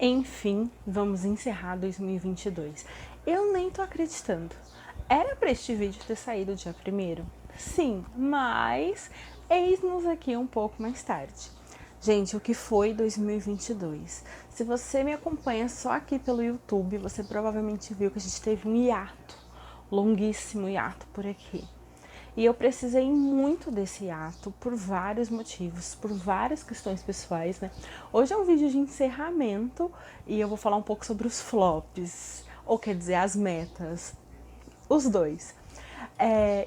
Enfim, vamos encerrar 2022. Eu nem tô acreditando. Era pra este vídeo ter saído dia 1º? Sim, mas eis-nos aqui um pouco mais tarde. Gente, o que foi 2022? Se você me acompanha só aqui pelo YouTube, você provavelmente viu que a gente teve um hiato, longuíssimo hiato por aqui. E eu precisei muito desse hiato por vários motivos, por várias questões pessoais, né? Hoje é um vídeo de encerramento e eu vou falar um pouco sobre os flops, ou quer dizer, as metas, os dois.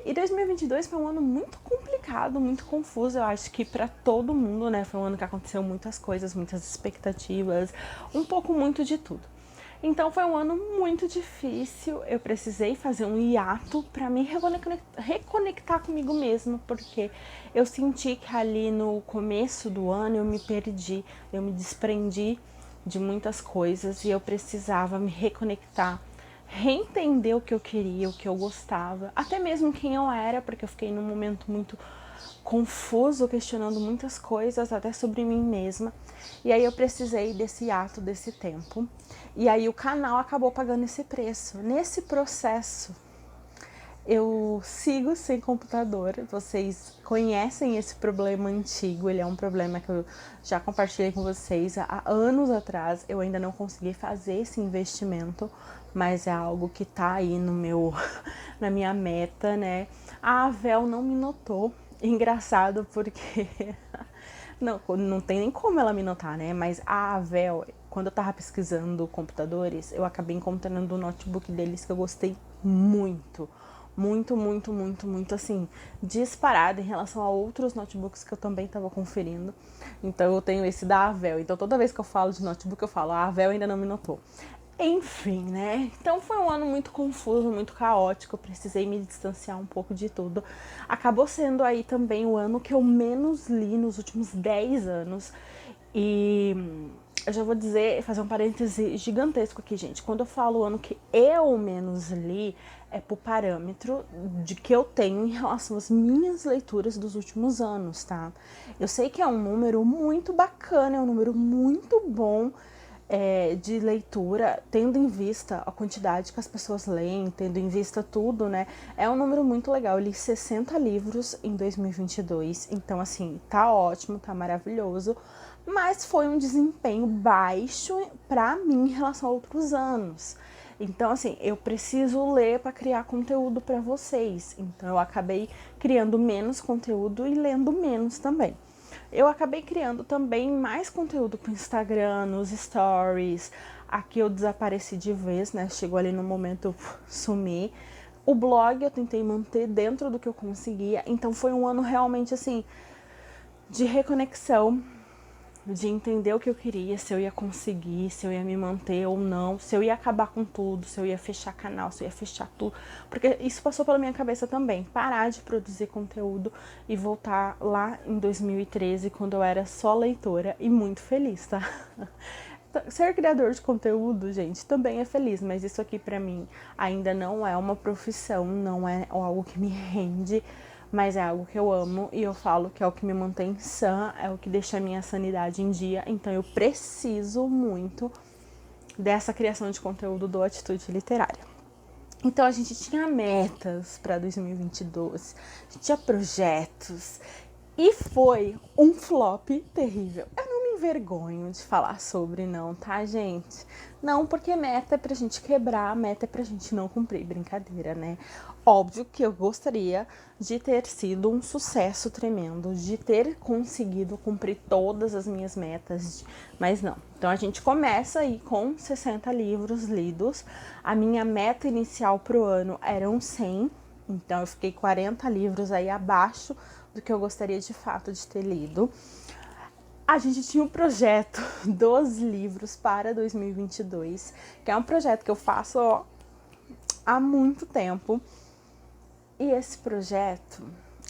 E 2022 foi um ano muito complicado, muito confuso, eu acho que para todo mundo, né? Foi um ano que aconteceu muitas coisas, muitas expectativas, um pouco muito de tudo. Então foi um ano muito difícil, eu precisei fazer um hiato para me reconectar comigo mesma, porque eu senti que ali no começo do ano eu me perdi, eu me desprendi de muitas coisas e eu precisava me reconectar, reentender o que eu queria, o que eu gostava, até mesmo quem eu era, porque eu fiquei num momento muito confuso, questionando muitas coisas, até sobre mim mesma. E aí eu precisei desse ato, desse tempo. E aí o canal acabou pagando esse preço. Nesse processo, eu sigo sem computador. Vocês conhecem esse problema antigo, ele é um problema que eu já compartilhei com vocês há anos atrás. Eu ainda não consegui fazer esse investimento, mas é algo que tá aí na minha meta, né? A Avel não me notou. Engraçado porque não tem nem como ela me notar, né? Mas a Avel, quando eu tava pesquisando computadores, eu acabei encontrando o notebook deles que eu gostei muito. Muito, assim, disparado em relação a outros notebooks que eu também tava conferindo. Então eu tenho esse da Avel. Então toda vez que eu falo de notebook, eu falo, a Avel ainda não me notou. Enfim, né? Então foi um ano muito confuso, muito caótico. Eu precisei me distanciar um pouco de tudo. Acabou sendo aí também o ano que eu menos li nos últimos 10 anos. E eu já vou dizer, fazer um parêntese gigantesco aqui, gente. Quando eu falo o ano que eu menos li, é por parâmetro de que eu tenho em relação às minhas leituras dos últimos anos, tá? Eu sei que é um número muito bacana, é um número muito bom, de leitura, tendo em vista a quantidade que as pessoas leem, tendo em vista tudo, né? É um número muito legal. Eu li 60 livros em 2022, então assim, tá ótimo, tá maravilhoso, mas foi um desempenho baixo pra mim em relação a outros anos. Então, assim, eu preciso ler para criar conteúdo para vocês. Então, eu acabei criando menos conteúdo e lendo menos também. Eu acabei criando também mais conteúdo pro Instagram, nos stories. Aqui eu desapareci de vez, né? Chegou ali no momento eu sumi. O blog eu tentei manter dentro do que eu conseguia. Então foi um ano realmente assim de reconexão, de entender o que eu queria, se eu ia conseguir, se eu ia me manter ou não, se eu ia acabar com tudo, se eu ia fechar canal, se eu ia fechar tudo, porque isso passou pela minha cabeça também, parar de produzir conteúdo e voltar lá em 2013, quando eu era só leitora e muito feliz, tá? Ser criador de conteúdo, gente, também é feliz, mas isso aqui pra mim ainda não é uma profissão, não é algo que me rende, mas é algo que eu amo e eu falo que é o que me mantém sã, é o que deixa a minha sanidade em dia, então eu preciso muito dessa criação de conteúdo do Atitude Literária. Então a gente tinha metas para 2022, a gente tinha projetos e foi um flop terrível. Eu não me envergonho de falar sobre não, tá, gente? Não, porque meta é pra gente quebrar, meta é pra gente não cumprir, brincadeira, né? Óbvio que eu gostaria de ter sido um sucesso tremendo, de ter conseguido cumprir todas as minhas metas, mas não. Então a gente começa aí com 60 livros lidos. A minha meta inicial pro ano eram 100, então eu fiquei 40 livros aí abaixo do que eu gostaria de fato de ter lido. A gente tinha um projeto dos livros para 2022, que é um projeto que eu faço há muito tempo. E esse projeto,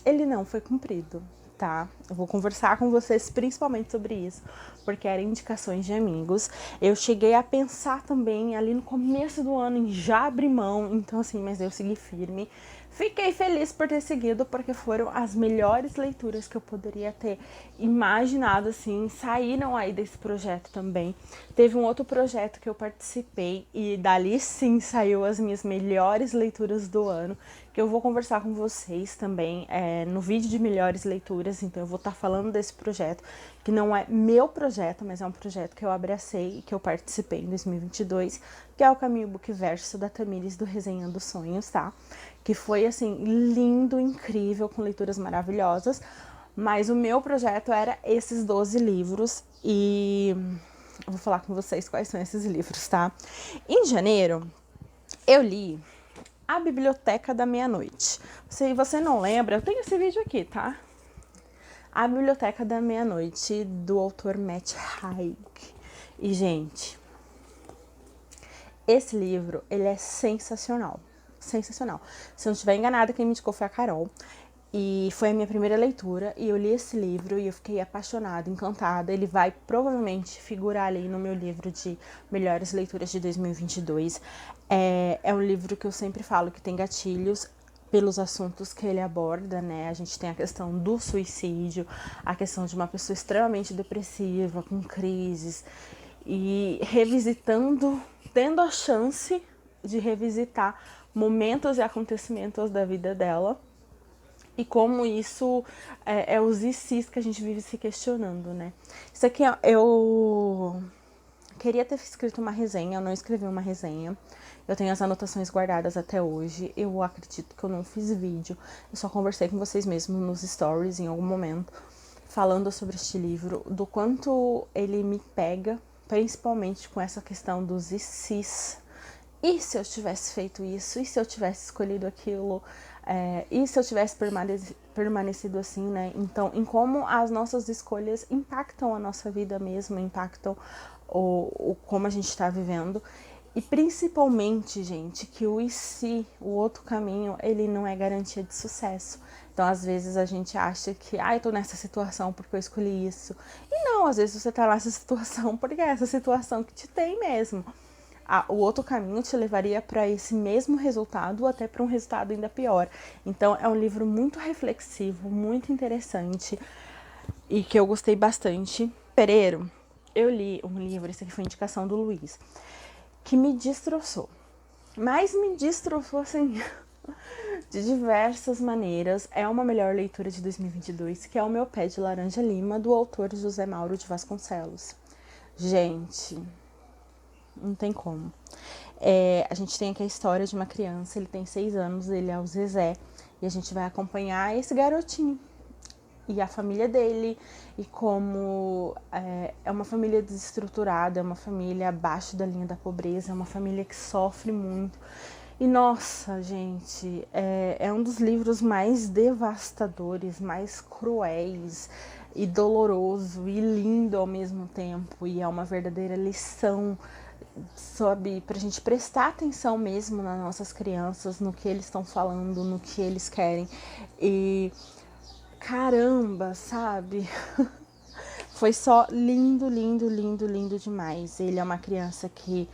ele não foi cumprido, tá? Eu vou conversar com vocês principalmente sobre isso, porque eram indicações de amigos. Eu cheguei a pensar também ali no começo do ano em já abrir mão, então assim, mas eu segui firme. Fiquei feliz por ter seguido, porque foram as melhores leituras que eu poderia ter imaginado, assim, saíram aí desse projeto também. Teve um outro projeto que eu participei e dali sim saiu as minhas melhores leituras do ano, que eu vou conversar com vocês também no vídeo de melhores leituras. Então eu vou estar falando desse projeto, que não é meu projeto, mas é um projeto que eu abracei e que eu participei em 2022, que é o Caminho Bookverso da Tamires do Resenhando Sonhos, tá? Que foi, assim, lindo, incrível, com leituras maravilhosas. Mas o meu projeto era esses 12 livros e eu vou falar com vocês quais são esses livros, tá? Em janeiro, eu li A Biblioteca da Meia-Noite. Se você não lembra, eu tenho esse vídeo aqui, tá? A Biblioteca da Meia-Noite, do autor Matt Haig. E, gente, esse livro, ele é sensacional. Sensacional. Se eu não estiver enganada, quem me indicou foi a Carol. E foi a minha primeira leitura, e eu li esse livro e eu fiquei apaixonada, encantada. Ele vai provavelmente figurar ali no meu livro de melhores leituras de 2022. É um livro que eu sempre falo que tem gatilhos pelos assuntos que ele aborda, né? A gente tem a questão do suicídio, a questão de uma pessoa extremamente depressiva, com crises, e revisitando, tendo a chance de revisitar momentos e acontecimentos da vida dela. E como isso é os ICs que a gente vive se questionando, né? Isso aqui eu queria ter escrito uma resenha, eu não escrevi uma resenha. Eu tenho as anotações guardadas até hoje. Eu acredito que eu não fiz vídeo. Eu só conversei com vocês mesmo nos stories em algum momento, falando sobre este livro, do quanto ele me pega, principalmente com essa questão dos ICs. E se eu tivesse feito isso? E se eu tivesse escolhido aquilo? E se eu tivesse permanecido assim, né? Então, em como as nossas escolhas impactam a nossa vida mesmo, impactam como a gente está vivendo. E principalmente, gente, que o o outro caminho, ele não é garantia de sucesso. Então, às vezes a gente acha que, eu tô nessa situação porque eu escolhi isso. E não, às vezes você tá nessa situação porque é essa situação que te tem mesmo. O outro caminho te levaria para esse mesmo resultado ou até para um resultado ainda pior. Então, é um livro muito reflexivo, muito interessante e que eu gostei bastante. Fevereiro, eu li um livro, esse aqui foi indicação do Luiz, que me destroçou. Mas me destroçou, assim, de diversas maneiras. É uma melhor leitura de 2022, que é O Meu Pé de Laranja Lima, do autor José Mauro de Vasconcelos. Gente, não tem como. A gente tem aqui a história de uma criança, ele tem 6 anos, ele é o Zezé, e a gente vai acompanhar esse garotinho e a família dele, e como é uma família desestruturada, é uma família abaixo da linha da pobreza, é uma família que sofre muito. E nossa, gente, é um dos livros mais devastadores, mais cruéis e doloroso e lindo ao mesmo tempo, e é uma verdadeira lição, sabe, pra gente prestar atenção mesmo nas nossas crianças, no que eles estão falando, no que eles querem. E caramba, sabe? Foi só lindo, lindo, lindo, lindo demais. Ele é uma criança que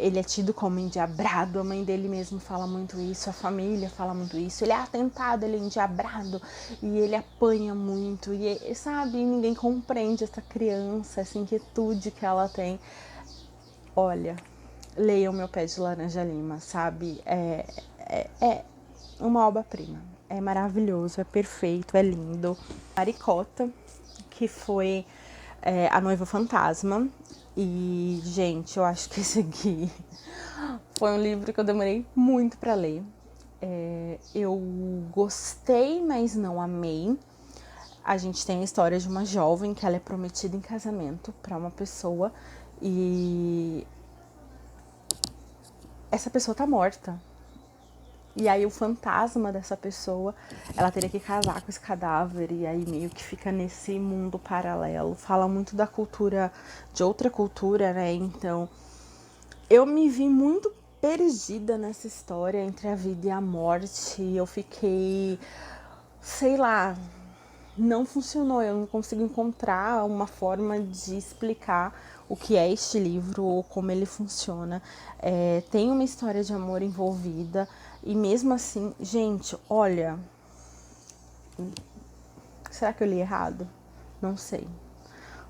ele é tido como endiabrado, a mãe dele mesmo fala muito isso, a família fala muito isso. Ele é atentado, ele é endiabrado e ele apanha muito. E sabe, ninguém compreende essa criança, essa inquietude que ela tem. Olha, leiam Meu Pé de Laranja Lima, sabe? É uma obra-prima. É maravilhoso, é perfeito, é lindo. Maricota, que foi A Noiva Fantasma. E, gente, eu acho que esse aqui foi um livro que eu demorei muito para ler. Eu gostei, mas não amei. A gente tem a história de uma jovem que ela é prometida em casamento para uma pessoa e essa pessoa tá morta. E aí o fantasma dessa pessoa, ela teria que casar com esse cadáver, e aí meio que fica nesse mundo paralelo. Fala muito da cultura, de outra cultura, né? Então, eu me vi muito perdida nessa história entre a vida e a morte. E eu fiquei, sei lá, não funcionou. Eu não consigo encontrar uma forma de explicar o que é este livro ou como ele funciona. Tem uma história de amor envolvida. E mesmo assim, gente, olha, será que eu li errado? Não sei.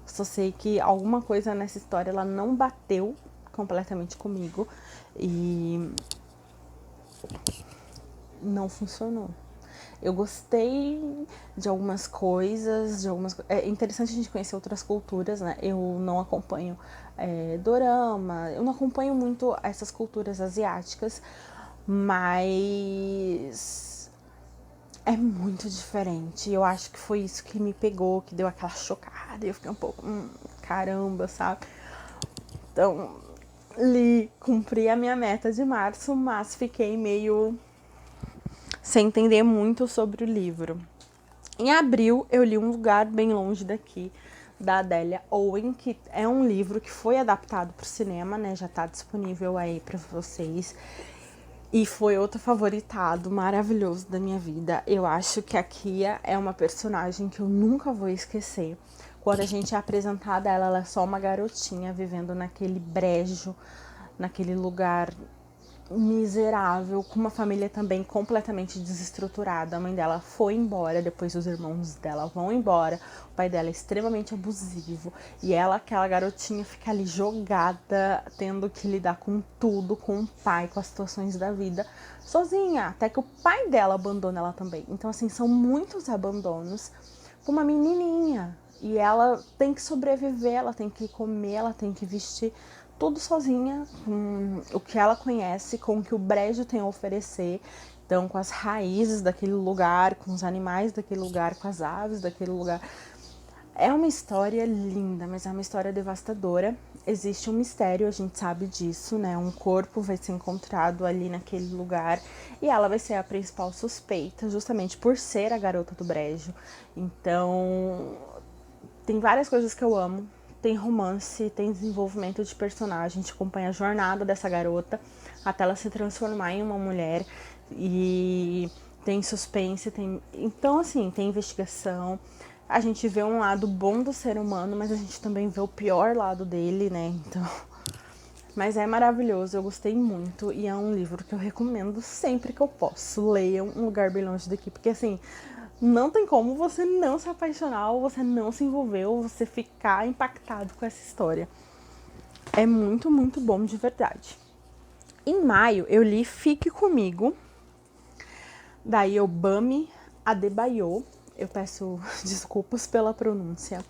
Só sei que alguma coisa nessa história ela não bateu completamente comigo e não funcionou. Eu gostei de algumas coisas, é interessante a gente conhecer outras culturas, né? Eu não acompanho dorama, eu não acompanho muito essas culturas asiáticas, mas é muito diferente. Eu acho que foi isso que me pegou, que deu aquela chocada. Eu fiquei um pouco, caramba, sabe? Então, cumpri a minha meta de março, mas fiquei meio sem entender muito sobre o livro. Em abril, eu li Um Lugar Bem Longe Daqui, da Adélia Owen, que é um livro que foi adaptado para o cinema, né? Já está disponível aí para vocês. E foi outro favoritado maravilhoso da minha vida. Eu acho que a Kia é uma personagem que eu nunca vou esquecer. Quando a gente é apresentada a ela, ela é só uma garotinha vivendo naquele brejo, naquele lugar miserável, com uma família também completamente desestruturada. A mãe dela foi embora, depois os irmãos dela vão embora, o pai dela é extremamente abusivo e ela, aquela garotinha, fica ali jogada, tendo que lidar com tudo, com o pai, com as situações da vida, sozinha, até que o pai dela abandona ela também. Então, assim, são muitos abandonos com uma menininha e ela tem que sobreviver, ela tem que comer, ela tem que vestir, tudo sozinha, com o que ela conhece, com o que o brejo tem a oferecer. Então, com as raízes daquele lugar, com os animais daquele lugar, com as aves daquele lugar. É uma história linda, mas é uma história devastadora. Existe um mistério, a gente sabe disso, né? Um corpo vai ser encontrado ali naquele lugar e ela vai ser a principal suspeita, justamente por ser a garota do brejo. Então, tem várias coisas que eu amo. Tem romance, tem desenvolvimento de personagem, a gente acompanha a jornada dessa garota até ela se transformar em uma mulher. E tem suspense, tem... Então, assim, tem investigação. A gente vê um lado bom do ser humano, mas a gente também vê o pior lado dele, né? Então... Mas é maravilhoso, eu gostei muito e é um livro que eu recomendo sempre que eu posso. Leiam Um Lugar Bem Longe Daqui, porque assim... Não tem como você não se apaixonar, ou você não se envolver, ou você ficar impactado com essa história. É muito, muito bom de verdade. Em maio, eu li Fique Comigo, da Yobami Adebayo. Eu peço desculpas pela pronúncia.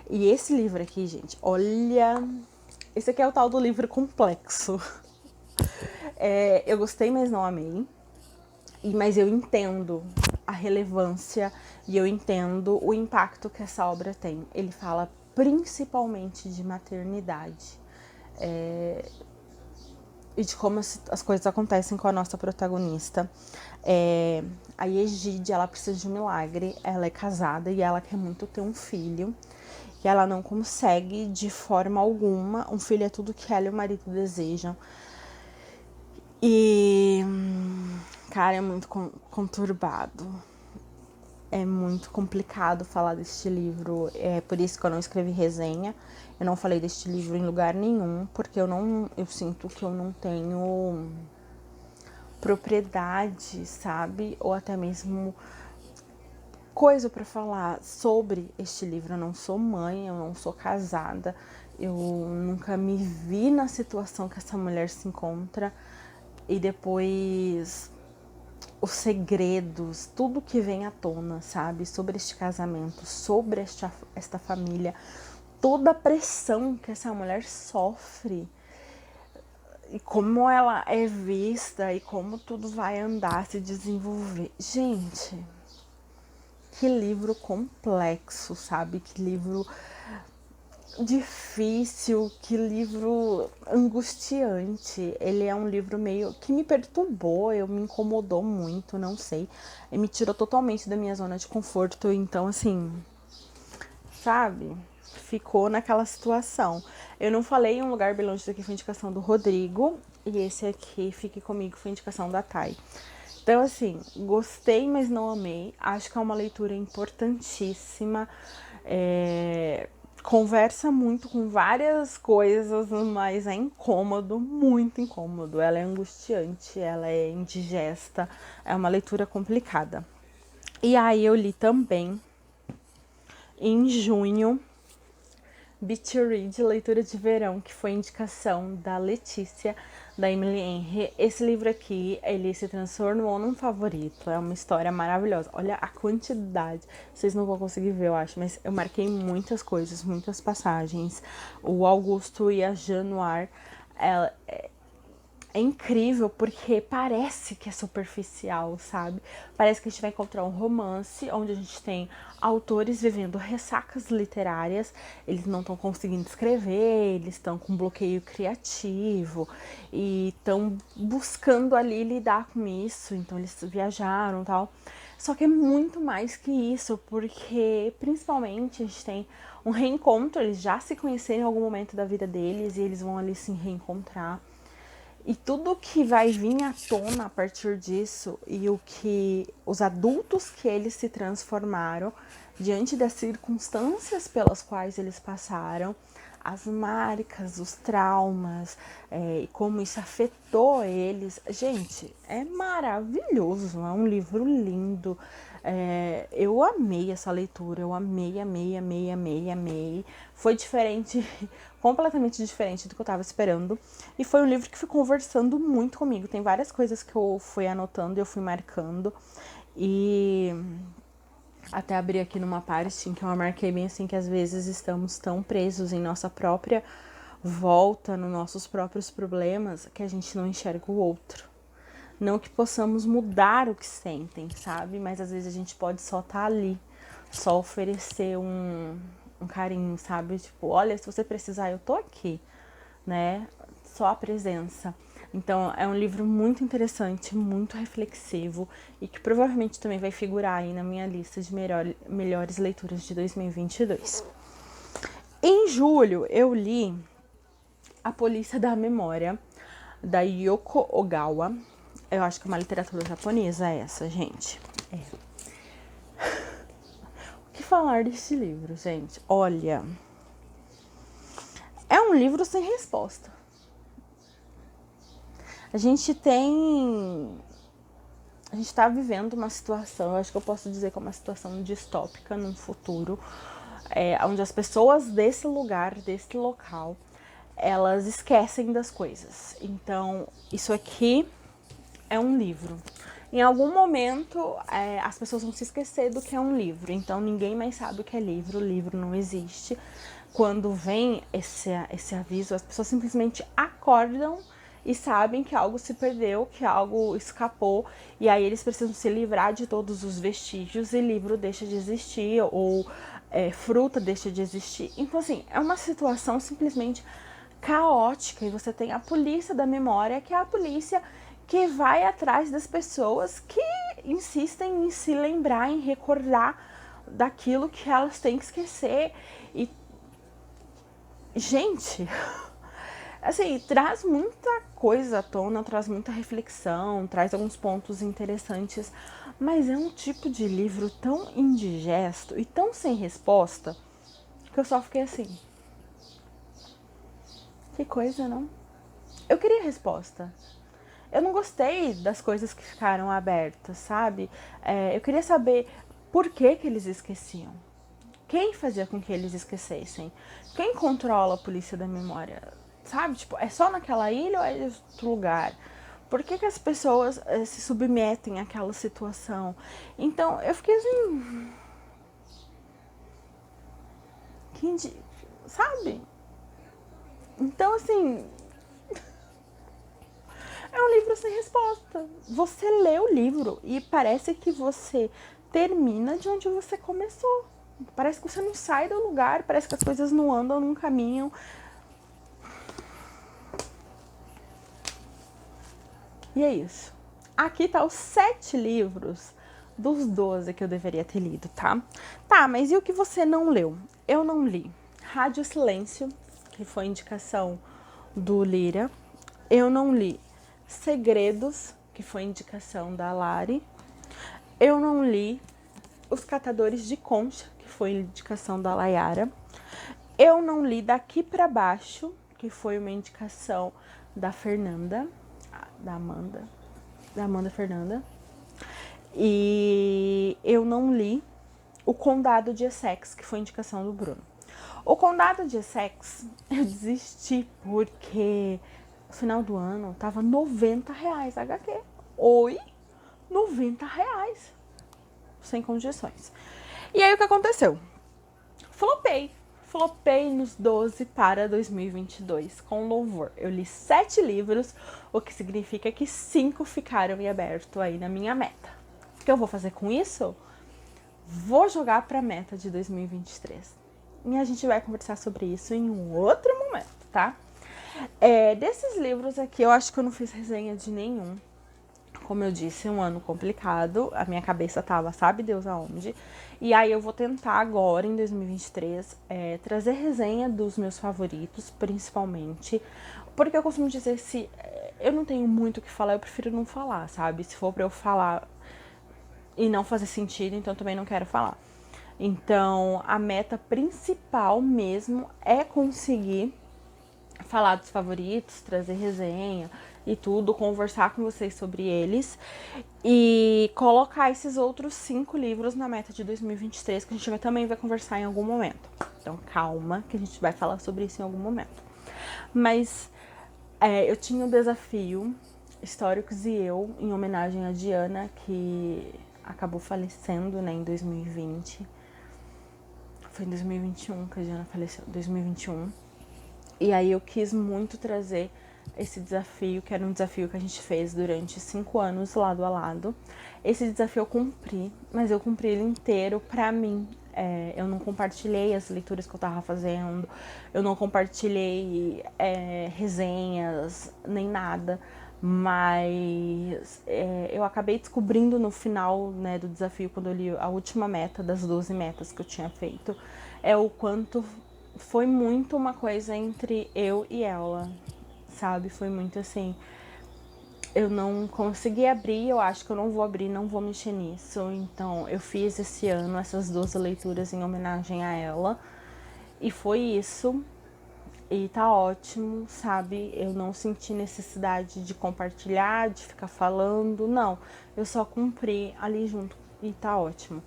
E esse livro aqui, gente, olha... Esse aqui é o tal do livro complexo. Eu gostei, mas não amei. Mas eu entendo a relevância e eu entendo o impacto que essa obra tem. Ele fala principalmente de maternidade e de como as coisas acontecem com a nossa protagonista. A Egide, ela precisa de um milagre, ela é casada e ela quer muito ter um filho. E ela não consegue de forma alguma. Um filho é tudo que ela e o marido desejam. E... cara, é muito conturbado. É muito complicado falar deste livro. É por isso que eu não escrevi resenha. Eu não falei deste livro em lugar nenhum, porque eu sinto que eu não tenho propriedade, sabe? Ou até mesmo coisa para falar sobre este livro. Eu não sou mãe, eu não sou casada. Eu nunca me vi na situação que essa mulher se encontra. E depois os segredos, tudo que vem à tona, sabe? Sobre este casamento, sobre esta família, toda a pressão que essa mulher sofre e como ela é vista e como tudo vai andar, se desenvolver. Gente, que livro complexo, sabe? Que livro difícil, que livro angustiante. Ele é um livro meio que me perturbou, me incomodou muito, não sei. E me tirou totalmente da minha zona de conforto, então assim, sabe? Ficou naquela situação. Eu não falei Um Lugar Bem Longe Daqui, foi indicação do Rodrigo, e esse aqui, Fique Comigo, foi indicação da Thay. Então assim, gostei, mas não amei. Acho que é uma leitura importantíssima. conversa muito com várias coisas, mas é incômodo, muito incômodo. Ela é angustiante, ela é indigesta, é uma leitura complicada. E aí eu li também, em junho, Beach Read, leitura de verão, que foi indicação da Letícia, da Emily Henry. Esse livro aqui, ele se transformou num favorito, é uma história maravilhosa. Olha a quantidade, vocês não vão conseguir ver, eu acho, mas eu marquei muitas coisas, muitas passagens. O Augusto e a Januar, é incrível porque parece que é superficial, sabe? Parece que a gente vai encontrar um romance onde a gente tem autores vivendo ressacas literárias, eles não estão conseguindo escrever, eles estão com bloqueio criativo e estão buscando ali lidar com isso, então eles viajaram e tal. Só que é muito mais que isso, porque principalmente a gente tem um reencontro, eles já se conheceram em algum momento da vida deles e eles vão ali se reencontrar. E tudo que vai vir à tona a partir disso e o que os adultos que eles se transformaram diante das circunstâncias pelas quais eles passaram, as marcas, os traumas, e como isso afetou eles. Gente, é maravilhoso, é um livro lindo. Eu amei essa leitura, eu amei, amei, amei, amei, amei. Foi diferente, completamente diferente do que eu tava esperando. E foi um livro que foi conversando muito comigo. Tem várias coisas que eu fui anotando e eu fui marcando. E até abri aqui numa parte em que eu marquei bem assim que às vezes estamos tão presos em nossa própria volta, nos nossos próprios problemas, que a gente não enxerga o outro. Não que possamos mudar o que sentem, sabe? Mas às vezes a gente pode só estar ali, só oferecer um carinho, sabe? Tipo, olha, se você precisar, eu tô aqui, né? Só a presença. Então, é um livro muito interessante, muito reflexivo e que provavelmente também vai figurar aí na minha lista de melhores leituras de 2022. Em julho, eu li A Polícia da Memória, da Yoko Ogawa. Eu acho que é uma literatura japonesa essa, gente. O que falar desse livro, gente? Olha, é um livro sem resposta. A gente tá vivendo uma situação, eu acho que eu posso dizer que é uma situação distópica num futuro, onde as pessoas desse lugar, desse local, elas esquecem das coisas. Então, isso aqui é um livro. Em algum momento, as pessoas vão se esquecer do que é um livro. Então, ninguém mais sabe o que é livro. O livro não existe. Quando vem esse aviso, as pessoas simplesmente acordam e sabem que algo se perdeu, que algo escapou. E aí, eles precisam se livrar de todos os vestígios e livro deixa de existir. Ou fruta deixa de existir. Então, assim, é uma situação simplesmente caótica. E você tem a polícia da memória, que é a polícia que vai atrás das pessoas que insistem em se lembrar, em recordar daquilo que elas têm que esquecer. E, gente, assim, traz muita coisa à tona, traz muita reflexão, traz alguns pontos interessantes, mas é um tipo de livro tão indigesto e tão sem resposta que eu só fiquei assim. Que coisa, não? Eu queria resposta. Eu não gostei das coisas que ficaram abertas, sabe? Eu queria saber por que eles esqueciam. Quem fazia com que eles esquecessem? Quem controla a polícia da memória? Sabe? Tipo, é só naquela ilha ou é em outro lugar? Por que as pessoas se submetem àquela situação? Então, eu fiquei assim... Sabe? Então, assim... É um livro sem resposta. Você lê o livro e parece que você termina de onde você começou. Parece que você não sai do lugar, parece que as coisas não andam, não caminham. E é isso. Aqui tá os 7 livros dos 12 que eu deveria ter lido, tá? Tá, mas e o que você não leu? Eu não li Rádio Silêncio, que foi indicação do Lira. Eu não li Segredos, que foi indicação da Lari. Eu não li Os Catadores de Concha, que foi indicação da Layara. Eu não li Daqui Pra Baixo, que foi uma indicação da Fernanda, da Amanda Fernanda. E eu não li O Condado de Essex, que foi indicação do Bruno. O Condado de Essex, eu desisti porque no final do ano tava R$90 HQ. Oi? R$90. Sem condições. E aí o que aconteceu? Flopei nos 12 para 2022, com louvor. Eu li 7 livros, o que significa que 5 ficaram em aberto aí na minha meta. O que eu vou fazer com isso? Vou jogar para a meta de 2023. E a gente vai conversar sobre isso em um outro momento, tá? Desses livros aqui, eu acho que eu não fiz resenha de nenhum. Como eu disse, um ano complicado, a minha cabeça tava, sabe Deus aonde. E aí eu vou tentar agora, em 2023, trazer resenha dos meus favoritos, principalmente. Porque eu costumo dizer, se eu não tenho muito o que falar, eu prefiro não falar, sabe? Se for pra eu falar e não fazer sentido, então também não quero falar. Então, a meta principal mesmo é conseguir falar dos favoritos, trazer resenha e tudo, conversar com vocês sobre eles e colocar esses outros 5 livros na meta de 2023, que a gente também vai conversar em algum momento. Então calma, que a gente vai falar sobre isso em algum momento. Mas eu tinha um desafio, Históricos e Eu, em homenagem a Diana, que acabou falecendo, né, em 2020. Foi em 2021 que a Diana faleceu, 2021. E aí eu quis muito trazer esse desafio, que era um desafio que a gente fez durante 5 anos lado a lado. Esse desafio eu cumpri, mas eu cumpri ele inteiro pra mim. Eu não compartilhei as leituras que eu tava fazendo, eu não compartilhei resenhas, nem nada. Mas eu acabei descobrindo no final, né, do desafio, quando eu li a última meta das 12 metas que eu tinha feito, o quanto foi muito uma coisa entre eu e ela, sabe? Foi muito assim, eu não consegui abrir, eu acho que eu não vou abrir, não vou mexer nisso. Então eu fiz esse ano essas 12 leituras em homenagem a ela, e foi isso. E tá ótimo, sabe? Eu não senti necessidade de compartilhar, de ficar falando, não. Eu só cumpri ali junto e tá ótimo.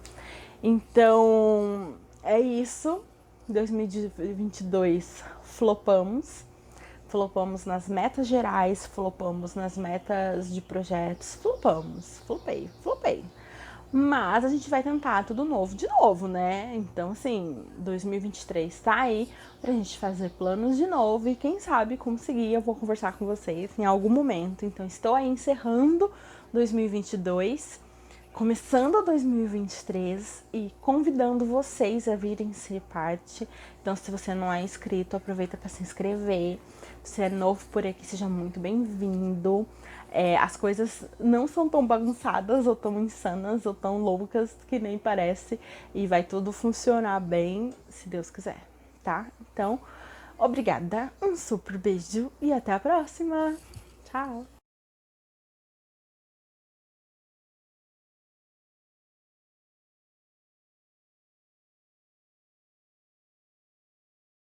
Então, é isso. 2022 flopamos. Flopamos nas metas gerais, flopamos nas metas de projetos, flopei. Mas a gente vai tentar tudo novo de novo, né? Então, assim, 2023 tá aí pra gente fazer planos de novo e quem sabe conseguir, eu vou conversar com vocês em algum momento. Então, estou aí encerrando 2022, começando 2023 e convidando vocês a virem ser parte. Então, se você não é inscrito, aproveita para se inscrever. Se você é novo por aqui, seja muito bem-vindo. As coisas não são tão bagunçadas, ou tão insanas, ou tão loucas que nem parece. E vai tudo funcionar bem, se Deus quiser, tá? Então, obrigada, um super beijo e até a próxima. Tchau!